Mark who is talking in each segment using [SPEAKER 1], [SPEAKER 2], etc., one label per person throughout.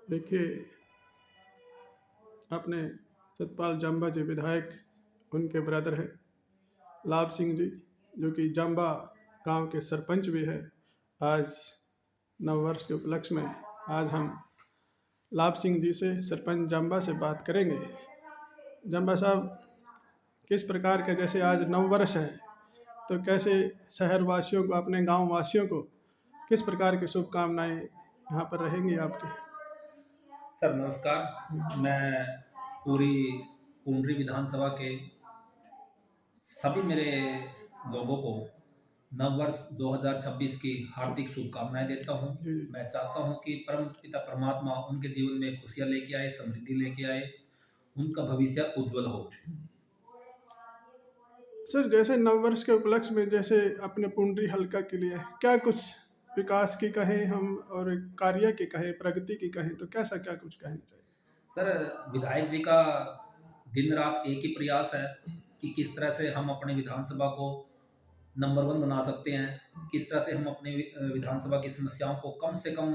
[SPEAKER 1] देखिए, अपने सतपाल जाम्बा जी विधायक, उनके ब्रदर हैं लाभ सिंह जी, जो कि जाम्बा गांव के सरपंच भी है। आज नववर्ष के उपलक्ष्य में आज हम लाभ सिंह जी से, सरपंच जाम्बा से बात करेंगे। जाम्बा साहब, किस प्रकार के, जैसे आज नववर्ष है, तो कैसे शहर वासियों को, अपने गांव वासियों को किस प्रकार की शुभकामनाएं यहाँ पर रहेंगी आपकी?
[SPEAKER 2] सर नमस्कार। मैं पूरी पुंडरी विधानसभा के सभी मेरे लोगों को नववर्ष 2026 की हार्दिक शुभकामनाएं देता हूं।
[SPEAKER 1] जी
[SPEAKER 2] मैं चाहता हूं कि परम पिता परमात्मा उनके जीवन में खुशियां लेके आए, समृद्धि लेके आए, उनका भविष्य उज्जवल हो।
[SPEAKER 1] सर, जैसे नववर्ष के उपलक्ष्य में, जैसे अपने पुंडरी हल्का के लिए क्या कुछ विकास की कहें हम, और कार्य की कहें, प्रगति की कहें, तो कैसा क्या कुछ कहना चाहिए?
[SPEAKER 2] सर, विधायक जी का दिन रात एक ही प्रयास है कि किस तरह से हम अपने विधानसभा को नंबर वन बना सकते हैं, किस तरह से हम अपने विधानसभा की समस्याओं को कम से कम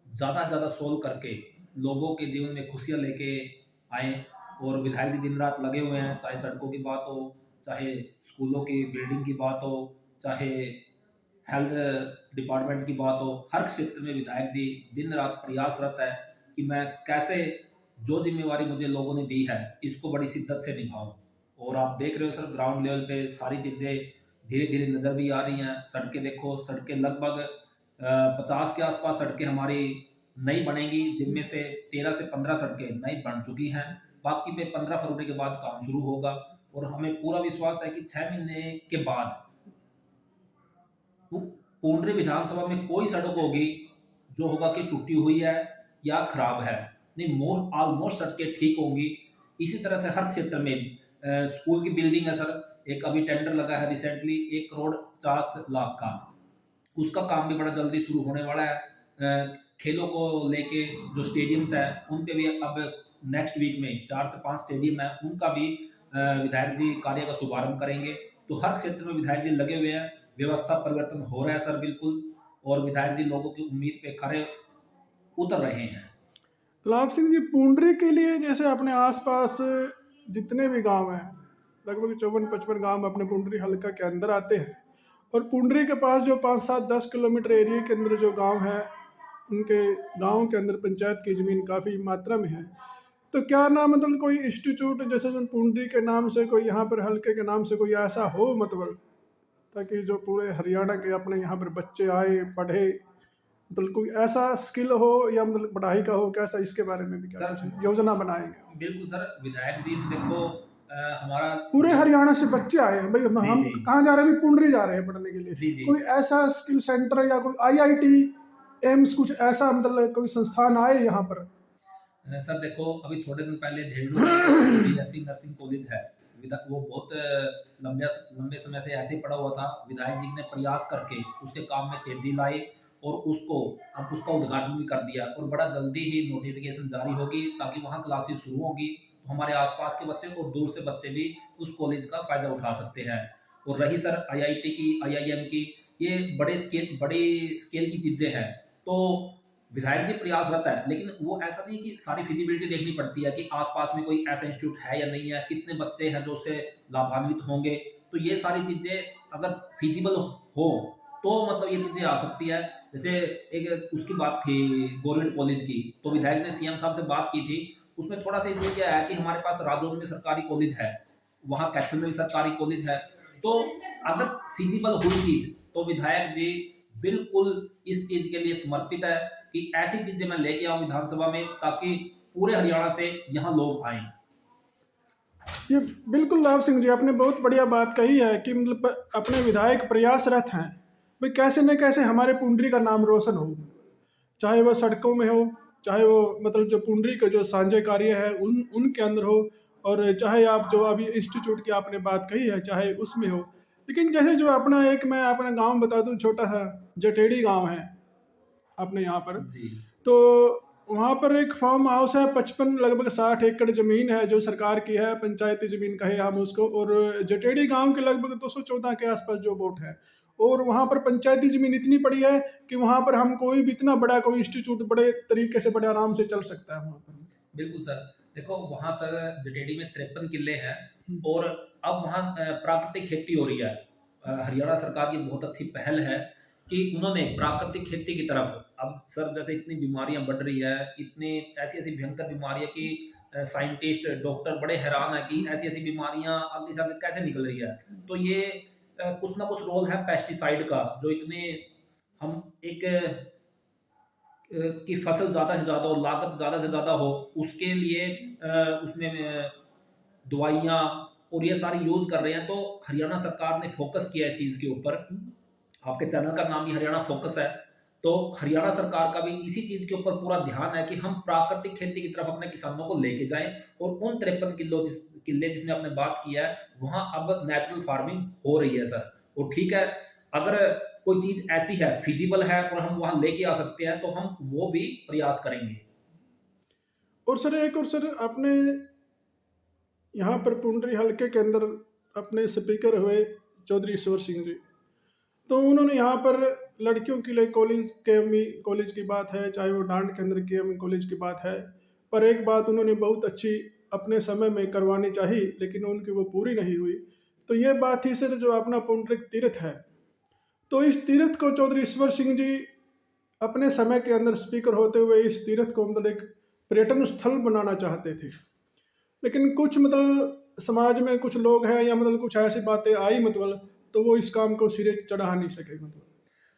[SPEAKER 2] ज़्यादा से ज़्यादा सोल्व करके लोगों के जीवन में खुशियाँ लेके आए। और विधायक जी दिन रात लगे हुए हैं, चाहे सड़कों की बात हो, चाहे स्कूलों की बिल्डिंग की बात हो, चाहे हेल्थ डिपार्टमेंट की बात हो। हर क्षेत्र में विधायक जी दिन रात प्रयासरत है कि मैं कैसे जो जिम्मेवारी मुझे लोगों ने दी है इसको बड़ी शिद्दत से निभाऊं। और आप देख रहे हो सर, ग्राउंड लेवल पे सारी चीज़ें धीरे धीरे नज़र भी आ रही हैं। सड़कें देखो, सड़कें लगभग 50 के आसपास सड़कें हमारी नई बनेंगी, जिनमें से 13 से 15 सड़कें नई बन चुकी हैं। बाकी पे 15 फरवरी के बाद काम शुरू होगा। और हमें पूरा विश्वास है कि 6 महीने के बाद पुंडरी विधानसभा में कोई सड़क होगी जो होगा कि टूटी हुई है या खराब है, नहीं, ऑलमोस्ट सड़कें ठीक होंगी। इसी तरह से हर क्षेत्र में स्कूल की बिल्डिंग है सर, एक अभी टेंडर लगा है रिसेंटली 1 करोड़ 50 लाख का, उसका काम भी बड़ा जल्दी शुरू होने वाला है। खेलों को लेके जो स्टेडियम्स हैं उन पे भी अब नेक्स्ट वीक में 4 से 5 स्टेडियम है, उनका भी विधायक जी कार्य का शुभारंभ करेंगे। तो हर क्षेत्र में विधायक जी लगे हुए हैं, व्यवस्था परिवर्तन हो रहा है सर, बिल्कुल। और विधायक जी लोगों की उम्मीद पे खरे उतर रहे हैं।
[SPEAKER 1] लाभ सिंह जी, पुंडरी के लिए जैसे अपने आसपास जितने भी गांव हैं, लगभग 54-55 गांव अपने पुंडरी हल्का के अंदर आते हैं, और पुंडरी के पास जो 5-7-10 किलोमीटर एरिया के अंदर जो गांव है, उनके गांव के अंदर पंचायत की ज़मीन काफ़ी मात्रा में है। तो क्या ना, मतलब कोई इंस्टीट्यूट जैसे जो पुंडरी के नाम से, कोई यहाँ पर हल्के के नाम से कोई ऐसा हो, मतलब ताकि जो पूरे हरियाणा के अपने यहाँ पर बच्चे आए पढ़े, मतलब कोई ऐसा स्किल हो या मतलब पढ़ाई का हो, कैसा, इसके बारे में भी क्या
[SPEAKER 2] सर
[SPEAKER 1] कुछ योजना बनाएंगे?
[SPEAKER 2] बिल्कुल सर, विधायक जी देखो, हमारा
[SPEAKER 1] पूरे
[SPEAKER 2] जो,
[SPEAKER 1] हरियाणा से बच्चे आए हैं भाई,
[SPEAKER 2] जी
[SPEAKER 1] हम
[SPEAKER 2] जी
[SPEAKER 1] कहाँ जा रहे हैं? अभी पुंडरी जा रहे हैं पढ़ने के लिए।
[SPEAKER 2] जी जी।
[SPEAKER 1] कोई ऐसा स्किल सेंटर या कोई आईआईटी, एम्स, कुछ ऐसा, मतलब कोई संस्थान आए यहाँ पर?
[SPEAKER 2] सर देखो, अभी थोड़े दिन पहले धेनु में एक बीएससी नर्सिंग कॉलेज है। वो बहुत लंबे लंबे समय से ऐसे ही पड़ा हुआ था। विधायक जी ने प्रयास करके उसके काम में तेजी लाई और उसको अब उसका उद्घाटन भी कर दिया, और बड़ा जल्दी ही नोटिफिकेशन जारी होगी ताकि वहाँ क्लासेस शुरू होगी, तो हमारे आसपास के बच्चे और दूर से बच्चे भी उस कॉलेज का फायदा उठा सकते हैं। और रही सर आईआईटी की, आईआईएम की, ये बड़े स्केल की चीजें हैं। तो विधायक जी प्रयासरत है, लेकिन वो ऐसा नहीं कि सारी फिजिबिलिटी देखनी पड़ती है कि आसपास में कोई ऐसा इंस्टीट्यूट है या नहीं है, कितने बच्चे हैं जो उससे लाभान्वित होंगे। तो ये सारी चीज़ें अगर फिजिबल हो तो मतलब ये चीज़ें आ सकती है। जैसे एक उसकी बात थी गवर्नमेंट कॉलेज की, तो विधायक ने सीएम साहब से बात की थी। उसमें थोड़ा सा इसलिए क्या है कि हमारे पास राजौंद में सरकारी कॉलेज है, वहाँ कैथल में भी सरकारी कॉलेज है। तो अगर फिजिबल हुई चीज़ तो विधायक जी बिल्कुल इस चीज़ के लिए समर्पित है कि ऐसी चीजें मैं लेके आऊं विधानसभा में ताकि पूरे हरियाणा से यहाँ लोग आए।
[SPEAKER 1] ये बिल्कुल, लाभ सिंह जी, आपने बहुत बढ़िया बात कही है कि मतलब अपने विधायक प्रयासरत हैं भाई, कैसे न कैसे हमारे पुंडरी का नाम रोशन हो, चाहे वो सड़कों में हो, चाहे वो मतलब जो पुंडरी के जो साझे कार्य है उनके अंदर हो, और चाहे आप जो अभी इंस्टीट्यूट की आपने बात कही है चाहे उसमें हो। लेकिन जैसे जो अपना एक, मैं अपना गांव बता दूं, छोटा सा जटेड़ी गांव है अपने यहाँ पर।
[SPEAKER 2] जी
[SPEAKER 1] तो वहाँ पर एक फार्म हाउस है, 55 लगभग 60 एकड़ जमीन है जो सरकार की है, पंचायती जमीन कहे हम उसको, और जटेड़ी गांव के लगभग 214 के आसपास जो वोट है, और वहाँ पर पंचायती ज़मीन इतनी पड़ी है कि वहाँ पर हम कोई भी इतना बड़ा कोई इंस्टीट्यूट बड़े तरीके से बड़े आराम से चल सकता है वहाँ पर।
[SPEAKER 2] बिल्कुल सर। देखो वहाँ सर जटेडी में 53 किले हैं
[SPEAKER 1] हम्म।
[SPEAKER 2] और अब वहाँ प्राकृतिक खेती हो रही है। हरियाणा सरकार की बहुत अच्छी पहल है कि उन्होंने प्राकृतिक खेती की तरफ, अब सर जैसे इतनी बीमारियां बढ़ रही है, इतनी ऐसी ऐसी भयंकर बीमारियां कि साइंटिस्ट डॉक्टर बड़े हैरान है कि ऐसी ऐसी बीमारियां आगे से आगे कैसे निकल रही है। तो ये कुछ ना कुछ रोल है पेस्टिसाइड का, जो इतने हम एक कि फसल ज़्यादा से ज़्यादा हो, लागत ज़्यादा से ज़्यादा हो, उसके लिए उसमें दवाइयाँ और ये सारी यूज़ कर रहे हैं। तो हरियाणा सरकार ने फोकस किया है इस चीज़ के ऊपर। आपके चैनल का नाम भी हरियाणा फोकस है। तो हरियाणा सरकार का भी इसी चीज़ के ऊपर पूरा ध्यान है कि हम प्राकृतिक खेती की तरफ अपने किसानों को लेके जाएं और उन 53 किले जिसमें आपने बात किया है, वहाँ अब नेचुरल फार्मिंग हो रही है सर। और ठीक है, अगर कोई चीज़ ऐसी है, फिजिबल है और हम वहाँ लेके आ सकते हैं, तो हम वो भी प्रयास करेंगे।
[SPEAKER 1] और सर आपने यहाँ पर पुंडरी हलके के अंदर अपने स्पीकर हुए चौधरी ईश्वर सिंह जी, तो उन्होंने यहाँ पर लड़कियों के लिए कॉलेज के कॉलेज की बात है, चाहे वो डांड के अंदर के कॉलेज की बात है, पर एक बात उन्होंने बहुत अच्छी अपने समय में करवानी चाहिए, लेकिन उनकी वो पूरी नहीं हुई। तो ये बात थी सर जो अपना पुंडरिक तीर्थ है, तो इस तीर्थ को चौधरी ईश्वर सिंह जी अपने समय के अंदर स्पीकर होते हुए इस तीर्थ को मतलब एक पर्यटन स्थल बनाना चाहते थे, लेकिन कुछ मतलब समाज में कुछ लोग हैं या मतलब कुछ ऐसी बातें आई मतलब, तो वो इस काम को सिरे चढ़ा नहीं सके मतलब।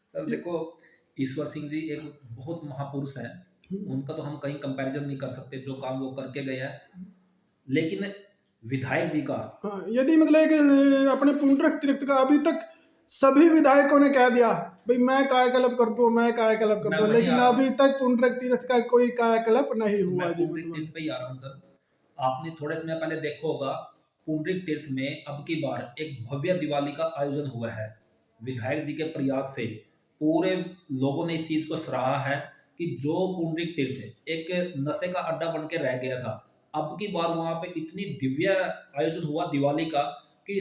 [SPEAKER 2] सर देखो, ईश्वर सिंह जी एक बहुत महापुरुष हैं, उनका तो हम कहीं कंपैरिजन नहीं कर सकते जो काम वो करके गए हैं। लेकिन विधायक जी का,
[SPEAKER 1] हाँ, यदि मतलब एक अपने पुंडरक तीर्थ का अभी तक सभी विधायकों ने कह दिया भाई मैं कायाकल्प कर दूं, मैं कायाकल्प कर
[SPEAKER 2] मैं
[SPEAKER 1] दूं,
[SPEAKER 2] वहीं
[SPEAKER 1] लेकिन
[SPEAKER 2] आ रहा हूं।
[SPEAKER 1] अभी तक पुंडरक तीर्थ का कोई कायाकल्प नहीं हुआ
[SPEAKER 2] मैं
[SPEAKER 1] जी
[SPEAKER 2] पुंडरिक
[SPEAKER 1] मतलब।
[SPEAKER 2] तीर्थ पे ही आ रहा हूँ सर। आपने थोड़े समय पहले देखा होगा, पुंडरिक तीर्थ में अब की बार एक भव्य दिवाली का आयोजन हुआ है। विधायक जी के प्रयास से पूरे लोगों ने इस चीज को सराहा है कि जो पुंडरिक तीर्थ एक नशे का अड्डा बन के रह गया था, अब की बार वहां पे इतनी दिव्य आयोजन हुआ दिवाली का कि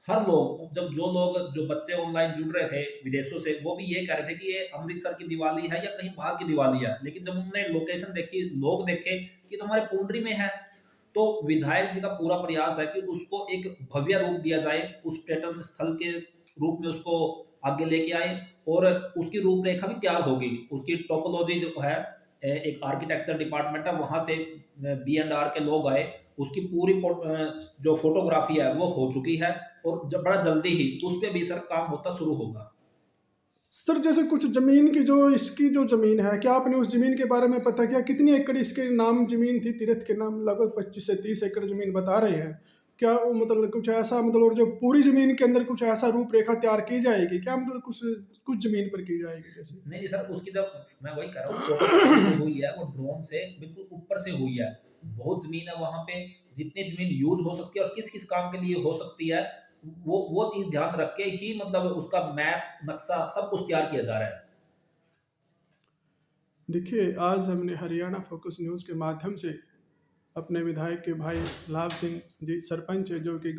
[SPEAKER 2] हर लोग, जब जो बच्चे ऑनलाइन जुड़ रहे थे विदेशों से, वो भी ये कह रहे थे कि ये अमृतसर की दिवाली है या कहीं बाहर की दिवाली है। लेकिन जब उन्होंने लोकेशन देखी, लोग देखे कि तो हमारे पुंडरी में है, तो विधायक जी का पूरा प्रयास है कि उसको एक भव्य रूप दिया जाए, उस पर्यटन स्थल के रूप में उसको आगे लेके आए और उसकी रूपरेखा भी तैयार होगी। उसकी टोपोलॉजी जो है, एक आर्किटेक्चर डिपार्टमेंट है, वहां से B&R के लोग आए, उसकी पूरी जो फोटोग्राफी है वो हो चुकी है और जब बड़ा जल्दी ही उस पे भी सर काम होता शुरू होगा।
[SPEAKER 1] सर जैसे कुछ जमीन की जो इसकी जो जमीन है, क्या आपने उस जमीन के बारे में पता किया कितनी एकड़ इसके नाम जमीन थी? तीर्थ के नाम लगभग 25 से 30 एकड़ जमीन बता रहे हैं। क्या वो मतलब कुछ ऐसा मतलब, और जो पूरी जमीन के अंदर कुछ ऐसा रूपरेखा तैयार की जाएगी क्या, मतलब कुछ कुछ जमीन पर की जाएगी जैसे?
[SPEAKER 2] नहीं सर, उसकी जब मैं वही कह रहा हूँ, फोटोग्राफी हुई है वो ड्रोन से बिल्कुल ऊपर से हुई है। बहुत जमीन है वहां पे, जितनी जमीन यूज हो सकती है और किस किस काम के लिए हो सकती है, वो चीज ध्यान रख के ही मतलब उसका मैप नक्शा सब कुछ तैयार किया जा रहा है।
[SPEAKER 1] देखिए, आज हमने हरियाणा फोकस न्यूज़ के माध्यम से अपने विधायक के भाई लाभ सिंह जी सरपंच है जो कि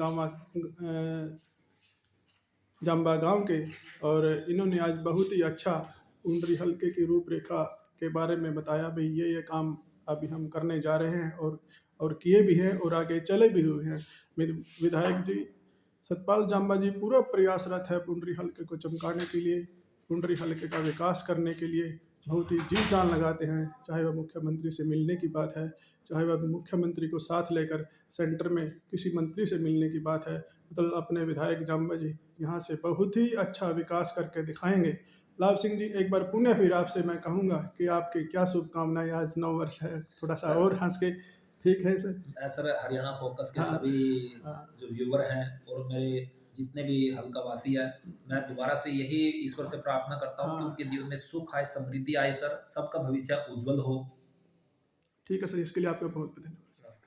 [SPEAKER 1] जाम्बा गांव के, और इन्होंने आज बहुत ही अच्छा पुंडरी हलके की रूपरेखा के बारे में बताया भाई ये काम अभी हम करने जा रहे हैं, और किए भी हैं और आगे चले भी हुए हैं। मेरे विधायक जी सतपाल जाम्बा जी पूरा प्रयासरत है पुंडरी हलके को चमकाने के लिए, पुंडरी हलके का विकास करने के लिए बहुत ही जी जान लगाते हैं। चाहे वह मुख्यमंत्री से मिलने की बात है, चाहे वह मुख्यमंत्री को साथ लेकर सेंटर में किसी मंत्री से मिलने की बात है, मतलब अपने विधायक जाम्बा जी यहाँ से बहुत ही अच्छा विकास करके दिखाएंगे। लाभ सिंह जी, एक बार पुनः फिर आपसे मैं कहूँगा कि आपकी क्या शुभकामनाएं, आज 9 वर्ष है, थोड़ा सा
[SPEAKER 2] सर
[SPEAKER 1] और हंस के। ठीक है सर?
[SPEAKER 2] मैं सर हरियाणा फोकस के
[SPEAKER 1] हाँ
[SPEAKER 2] सभी
[SPEAKER 1] हाँ
[SPEAKER 2] जो व्यूवर हैं और मेरे जितने भी हल्का वासी है, मैं दोबारा से यही ईश्वर से प्रार्थना करता हूँ कि
[SPEAKER 1] हाँ,
[SPEAKER 2] उनके जीवन में सुख आए, समृद्धि आए सर, सबका भविष्य उज्जवल हो।
[SPEAKER 1] ठीक है सर, इसके लिए आपका बहुत बहुत धन्यवाद।